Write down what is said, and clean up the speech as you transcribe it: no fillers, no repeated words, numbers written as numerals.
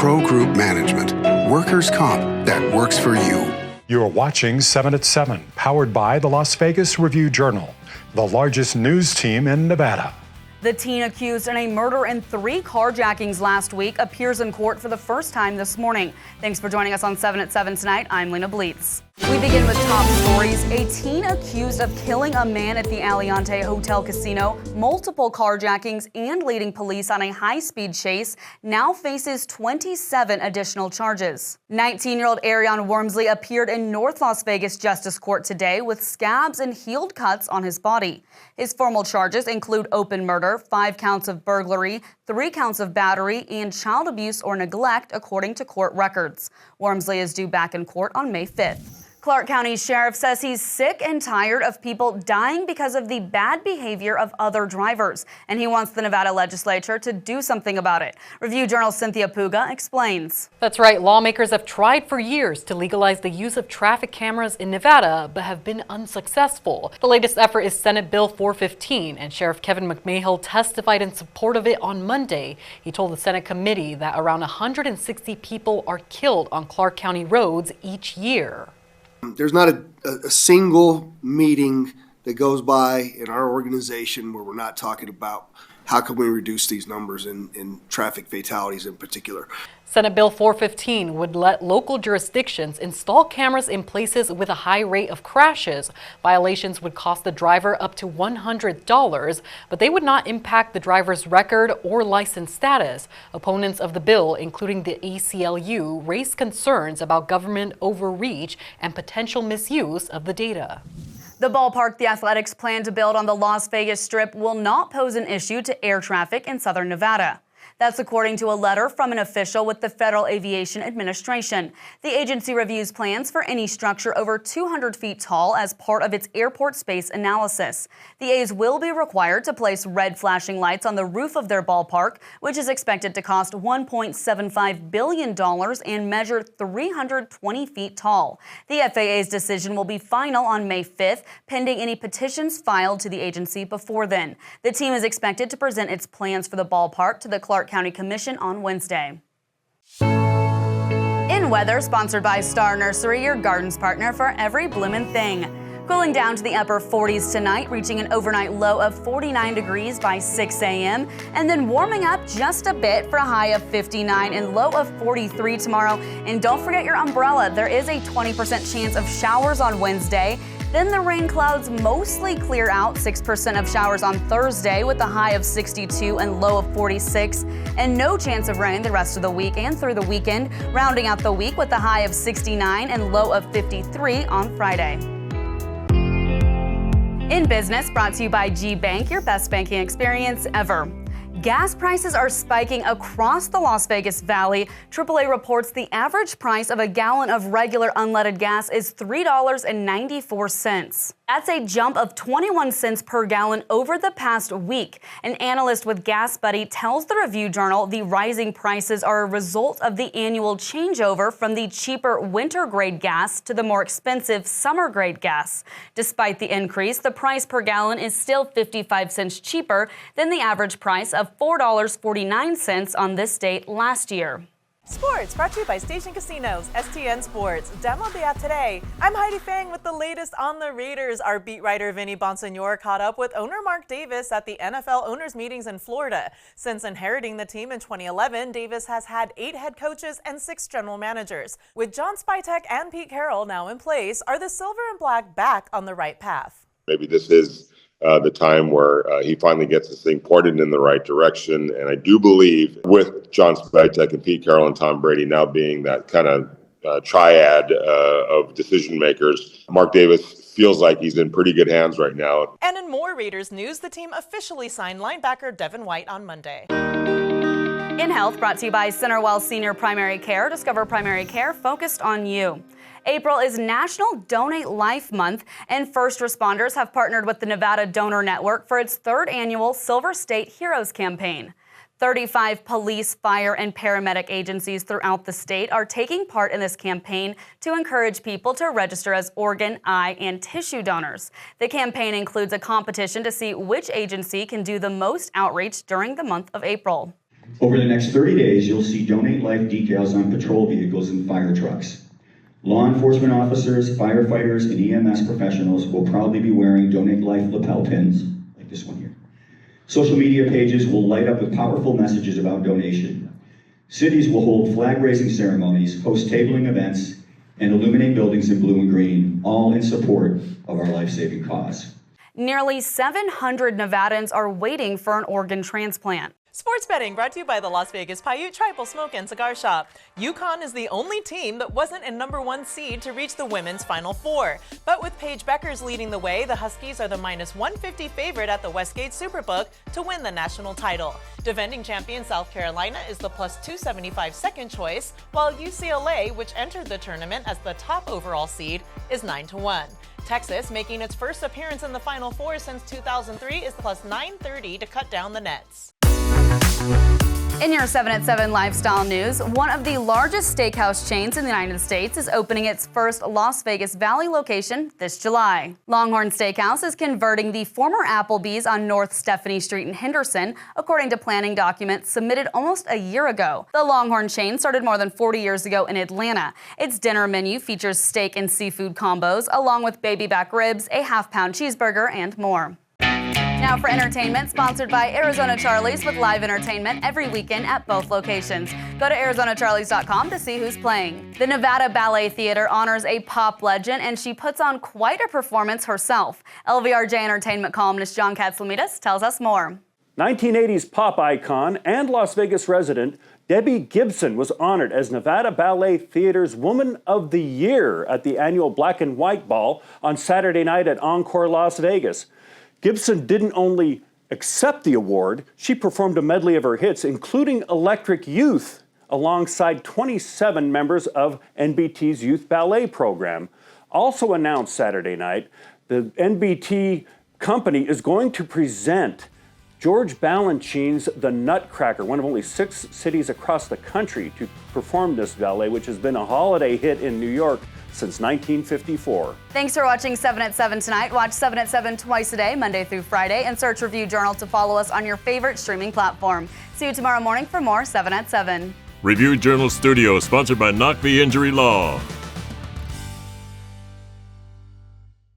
Pro Group Management. Workers' comp that works for you. You're watching 7 at 7, powered by the Las Vegas Review-Journal, the largest news team in Nevada. The teen accused in a murder and 3 carjackings last week appears in court for the first time this morning. Thanks for joining us on 7 at 7 tonight. I'm Lena Bleetz. We begin with top stories. A teen accused of killing a man at the Aliante Hotel Casino, multiple carjackings, and leading police on a high-speed chase now faces 27 additional charges. 19-year-old Arion Wormsley appeared in North Las Vegas Justice Court today with scabs and healed cuts on his body. His formal charges include open murder, 5 counts of burglary, 3 counts of battery, and child abuse or neglect, according to court records. Wormsley is due back in court on May 5th. Clark County Sheriff says he's sick and tired of people dying because of the bad behavior of other drivers, and he wants the Nevada legislature to do something about it. Review-Journal Cynthia Puga explains. That's right. Lawmakers have tried for years to legalize the use of traffic cameras in Nevada, but have been unsuccessful. The latest effort is Senate Bill 415, and Sheriff Kevin McMahill testified in support of it on Monday. He told the Senate committee that around 160 people are killed on Clark County roads each year. There's not a single meeting that goes by in our organization where we're not talking about how can we reduce these numbers in traffic fatalities in particular. Senate Bill 415 would let local jurisdictions install cameras in places with a high rate of crashes. Violations would cost the driver up to $100, but they would not impact the driver's record or license status. Opponents of the bill, including the ACLU, raised concerns about government overreach and potential misuse of the data. The ballpark the Athletics plan to build on the Las Vegas Strip will not pose an issue to air traffic in southern Nevada. That's according to a letter from an official with the Federal Aviation Administration. The agency reviews plans for any structure over 200 feet tall as part of its airport space analysis. The A's will be required to place red flashing lights on the roof of their ballpark, which is expected to cost $1.75 billion and measure 320 feet tall. The FAA's decision will be final on May 5th, pending any petitions filed to the agency before then. The team is expected to present its plans for the ballpark to the Clark County Commission on Wednesday. In weather, sponsored by Star Nursery, your garden's partner for every bloomin' thing. Cooling down to the upper 40s tonight, reaching an overnight low of 49 degrees by 6 a.m., and then warming up just a bit for a high of 59 and low of 43 tomorrow. And don't forget your umbrella. There is a 20% chance of showers on Wednesday. Then the rain clouds mostly clear out, 6% of showers on Thursday with a high of 62 and low of 46, and no chance of rain the rest of the week and through the weekend, rounding out the week with a high of 69 and low of 53 on Friday. In business, brought to you by G Bank, your best banking experience ever. Gas prices are spiking across the Las Vegas Valley. AAA reports the average price of a gallon of regular unleaded gas is $3.94. That's a jump of 21 cents per gallon over the past week. An analyst with Gas Buddy tells the Review-Journal the rising prices are a result of the annual changeover from the cheaper winter-grade gas to the more expensive summer-grade gas. Despite the increase, the price per gallon is still 55 cents cheaper than the average price of $4.49 on this date last year. Sports brought to you by Station Casinos, STN Sports. Download the app today. I'm Heidi Fang with the latest on the Raiders. Our beat writer Vinny Bonsignor caught up with owner Mark Davis at the NFL owners meetings in Florida. Since inheriting the team in 2011, Davis has had 8 head coaches and 6 general managers. With John Spytek and Pete Carroll now in place, are the Silver and Black back on the right path? Maybe this is the time where he finally gets this thing pointed in the right direction. And I do believe with John Spytek and Pete Carroll and Tom Brady now being that kind of triad of decision makers, Mark Davis feels like he's in pretty good hands right now. And in more Raiders news, the team officially signed linebacker Devin White on Monday. In health, brought to you by Centerwell Senior Primary Care. Discover primary care focused on you. April is National Donate Life Month, and first responders have partnered with the Nevada Donor Network for its 3rd annual Silver State Heroes campaign. 35 police, fire, and paramedic agencies throughout the state are taking part in this campaign to encourage people to register as organ, eye, and tissue donors. The campaign includes a competition to see which agency can do the most outreach during the month of April. Over the next 30 days, you'll see Donate Life decals on patrol vehicles and fire trucks. Law enforcement officers, firefighters, and EMS professionals will probably be wearing Donate Life lapel pins, like this one here. Social media pages will light up with powerful messages about donation. Cities will hold flag-raising ceremonies, host tabling events, and illuminate buildings in blue and green, all in support of our life-saving cause. Nearly 700 Nevadans are waiting for an organ transplant. Sports betting brought to you by the Las Vegas Paiute Tribal Smoke and Cigar Shop. UConn is the only team that wasn't a #1 seed to reach the women's Final Four. But with Paige Beckers leading the way, the Huskies are the -150 favorite at the Westgate Superbook to win the national title. Defending champion South Carolina is the +275 second choice, while UCLA, which entered the tournament as the top overall seed, is 9-1. Texas, making its first appearance in the Final Four since 2003, is +930 to cut down the nets. In your 7 at 7 lifestyle news, one of the largest steakhouse chains in the United States is opening its first Las Vegas Valley location this July. LongHorn Steakhouse is converting the former Applebee's on North Stephanie Street in Henderson, according to planning documents submitted almost a year ago. The LongHorn chain started more than 40 years ago in Atlanta. Its dinner menu features steak and seafood combos, along with baby back ribs, a half-pound cheeseburger, and more. Now for entertainment, sponsored by Arizona Charlie's with live entertainment every weekend at both locations. Go to ArizonaCharlies.com to see who's playing. The Nevada Ballet Theater honors a pop legend, and she puts on quite a performance herself. LVRJ entertainment columnist John Katzlamidas tells us more. 1980s pop icon and Las Vegas resident Debbie Gibson was honored as Nevada Ballet Theater's Woman of the Year at the annual Black and White Ball on Saturday night at Encore Las Vegas. Gibson didn't only accept the award, she performed a medley of her hits, including Electric Youth, alongside 27 members of NBT's Youth Ballet program. Also announced Saturday night, the NBT company is going to present George Balanchine's The Nutcracker, one of only 6 cities across the country to perform this ballet, which has been a holiday hit in New York since 1954. Thanks for watching 7 at 7 tonight. Watch 7 at 7 twice a day, Monday through Friday, and search Review Journal to follow us on your favorite streaming platform. See you tomorrow morning for more 7 at 7. Review Journal Studio, sponsored by Knock the Injury Law.